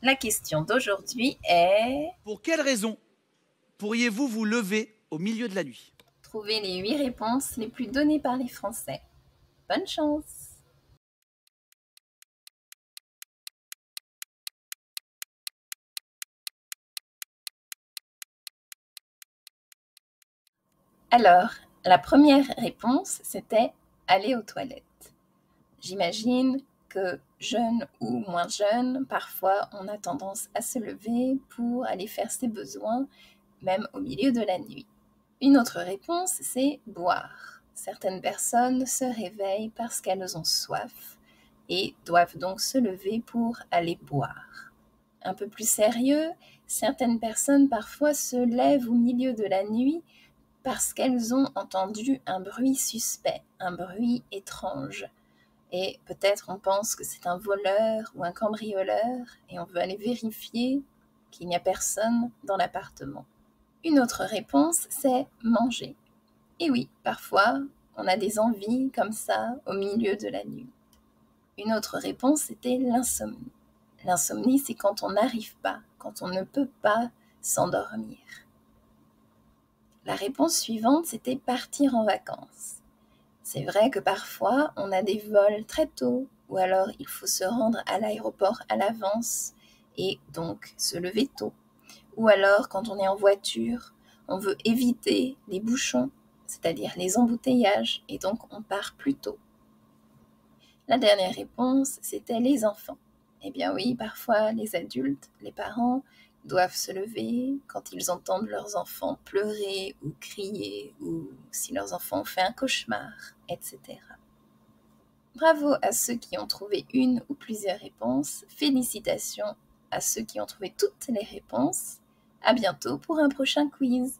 La question d'aujourd'hui est... Pour quelle raison pourriez-vous vous lever au milieu de la nuit? Trouvez les 8 réponses les plus données par les Français. Bonne chance! Alors, la première réponse, c'était aller aux toilettes. J'imagine que jeune ou moins jeune, parfois on a tendance à se lever pour aller faire ses besoins, même au milieu de la nuit. Une autre réponse, c'est boire. Certaines personnes se réveillent parce qu'elles ont soif et doivent donc se lever pour aller boire. Un peu plus sérieux, certaines personnes parfois se lèvent au milieu de la nuit parce qu'elles ont entendu un bruit suspect, un bruit étrange. Et peut-être on pense que c'est un voleur ou un cambrioleur et on veut aller vérifier qu'il n'y a personne dans l'appartement. Une autre réponse, c'est manger. Et oui, parfois, on a des envies comme ça au milieu de la nuit. Une autre réponse, c'était l'insomnie. L'insomnie, c'est quand on n'arrive pas, quand on ne peut pas s'endormir. La réponse suivante, c'était partir en vacances. C'est vrai que parfois, on a des vols très tôt, ou alors il faut se rendre à l'aéroport à l'avance et donc se lever tôt. Ou alors, quand on est en voiture, on veut éviter les bouchons, c'est-à-dire les embouteillages, et donc on part plus tôt. La dernière réponse, c'était les enfants. Eh bien oui, parfois les adultes, les parents, doivent se lever quand ils entendent leurs enfants pleurer ou crier, ou si leurs enfants ont fait un cauchemar, etc. Bravo à ceux qui ont trouvé une ou plusieurs réponses. Félicitations à ceux qui ont trouvé toutes les réponses. À bientôt pour un prochain quiz.